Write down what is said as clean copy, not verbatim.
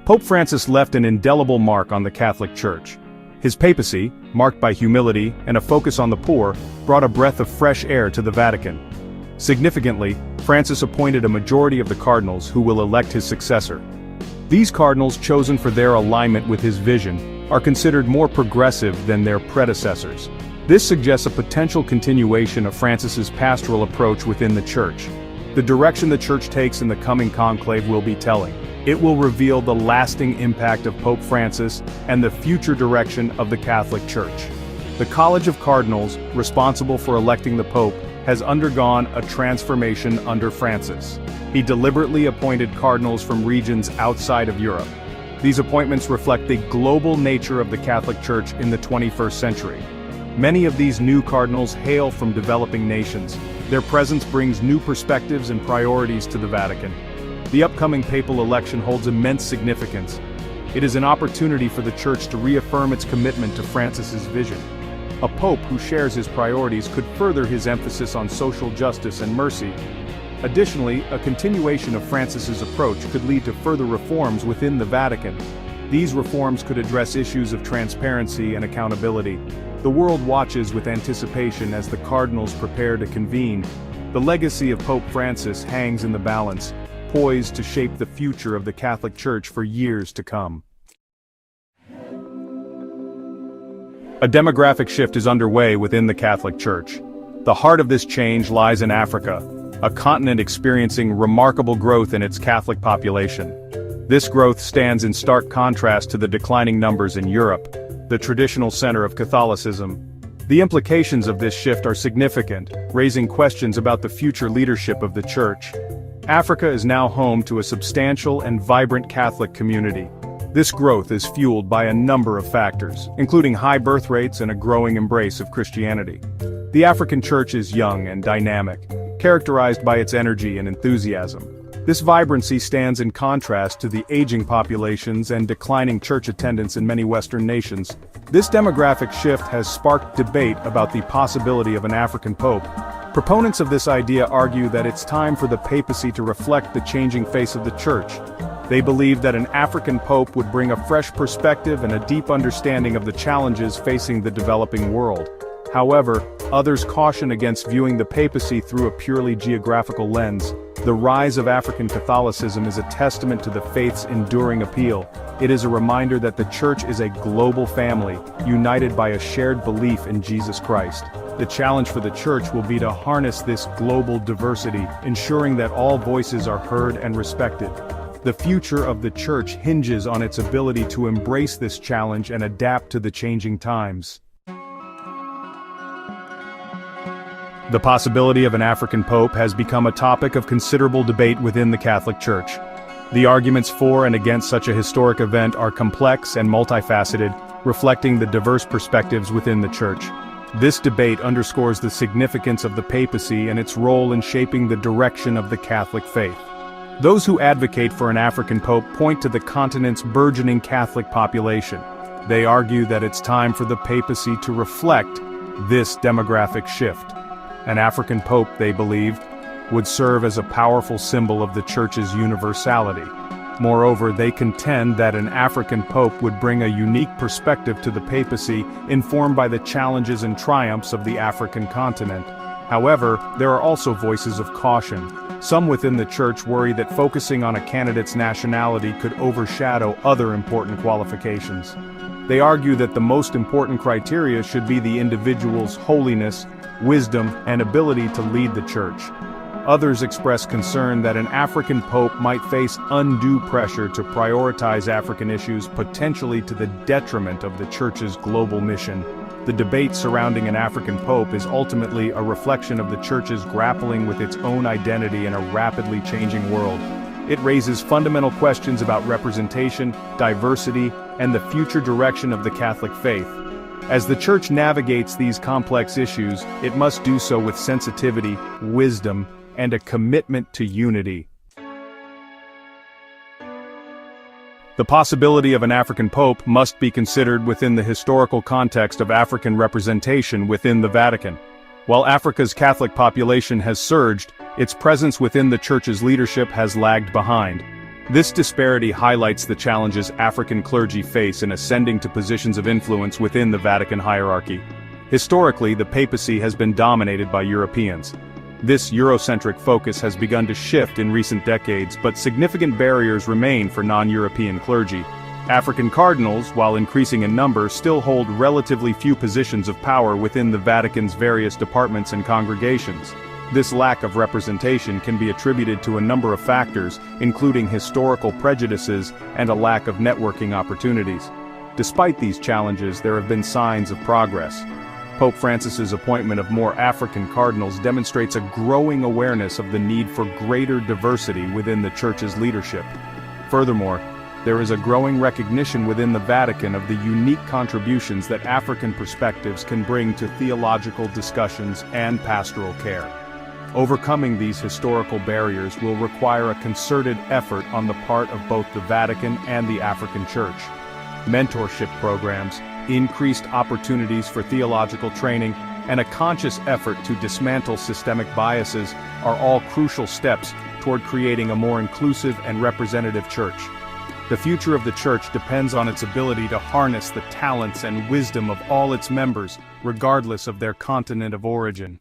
Pope Francis left an indelible mark on the Catholic Church. His papacy, marked by humility and a focus on the poor, brought a breath of fresh air to the Vatican. Significantly, Francis appointed a majority of the cardinals who will elect his successor. These cardinals, chosen for their alignment with his vision, are considered more progressive than their predecessors. This suggests a potential continuation of Francis's pastoral approach within the Church. The direction the Church takes in the coming conclave will be telling. It will reveal the lasting impact of Pope Francis and the future direction of the Catholic Church. The College of Cardinals, responsible for electing the Pope, has undergone a transformation under Francis. He deliberately appointed cardinals from regions outside of Europe. These appointments reflect the global nature of the Catholic Church in the 21st century. Many of these new cardinals hail from developing nations. Their presence brings new perspectives and priorities to the Vatican. The upcoming papal election holds immense significance. It is an opportunity for the Church to reaffirm its commitment to Francis's vision. A pope who shares his priorities could further his emphasis on social justice and mercy. Additionally, a continuation of Francis's approach could lead to further reforms within the Vatican. These reforms could address issues of transparency and accountability. The world watches with anticipation as the cardinals prepare to convene. The legacy of Pope Francis hangs in the balance, poised to shape the future of the Catholic Church for years to come. A demographic shift is underway within the Catholic Church. The heart of this change lies in Africa, a continent experiencing remarkable growth in its Catholic population. This growth stands in stark contrast to the declining numbers in Europe, the traditional center of Catholicism. The implications of this shift are significant, raising questions about the future leadership of the Church. Africa is now home to a substantial and vibrant Catholic community. This growth is fueled by a number of factors, including high birth rates and a growing embrace of Christianity. The African Church is young and dynamic, characterized by its energy and enthusiasm. This vibrancy stands in contrast to the aging populations and declining church attendance in many Western nations. This demographic shift has sparked debate about the possibility of an African pope. Proponents of this idea argue that it's time for the papacy to reflect the changing face of the Church. They believe that an African pope would bring a fresh perspective and a deep understanding of the challenges facing the developing world. However, others caution against viewing the papacy through a purely geographical lens. The rise of African Catholicism is a testament to the faith's enduring appeal. It is a reminder that the Church is a global family, united by a shared belief in Jesus Christ. The challenge for the Church will be to harness this global diversity, ensuring that all voices are heard and respected. The future of the Church hinges on its ability to embrace this challenge and adapt to the changing times. The possibility of an African pope has become a topic of considerable debate within the Catholic Church. The arguments for and against such a historic event are complex and multifaceted, reflecting the diverse perspectives within the Church. This debate underscores the significance of the papacy and its role in shaping the direction of the Catholic faith. Those who advocate for an African pope point to the continent's burgeoning Catholic population. They argue that it's time for the papacy to reflect this demographic shift. An African pope, they believed, would serve as a powerful symbol of the Church's universality. Moreover, they contend that an African pope would bring a unique perspective to the papacy, informed by the challenges and triumphs of the African continent. However, there are also voices of caution. Some within the Church worry that focusing on a candidate's nationality could overshadow other important qualifications. They argue that the most important criteria should be the individual's holiness, wisdom, and ability to lead the Church. Others express concern that an African pope might face undue pressure to prioritize African issues, potentially to the detriment of the Church's global mission. The debate surrounding an African pope is ultimately a reflection of the Church's grappling with its own identity in a rapidly changing world. It raises fundamental questions about representation, diversity, and the future direction of the Catholic faith. As the Church navigates these complex issues, it must do so with sensitivity, wisdom, and a commitment to unity. The possibility of an African pope must be considered within the historical context of African representation within the Vatican. While Africa's Catholic population has surged, its presence within the Church's leadership has lagged behind. This disparity highlights the challenges African clergy face in ascending to positions of influence within the Vatican hierarchy. Historically, the papacy has been dominated by Europeans. This Eurocentric focus has begun to shift in recent decades, but significant barriers remain for non-European clergy. African cardinals, while increasing in number, still hold relatively few positions of power within the Vatican's various departments and congregations. This lack of representation can be attributed to a number of factors, including historical prejudices and a lack of networking opportunities. Despite these challenges, there have been signs of progress. Pope Francis's appointment of more African cardinals demonstrates a growing awareness of the need for greater diversity within the Church's leadership. Furthermore, there is a growing recognition within the Vatican of the unique contributions that African perspectives can bring to theological discussions and pastoral care. Overcoming these historical barriers will require a concerted effort on the part of both the Vatican and the African Church. Mentorship programs, increased opportunities for theological training, and a conscious effort to dismantle systemic biases are all crucial steps toward creating a more inclusive and representative church. The future of the Church depends on its ability to harness the talents and wisdom of all its members, regardless of their continent of origin.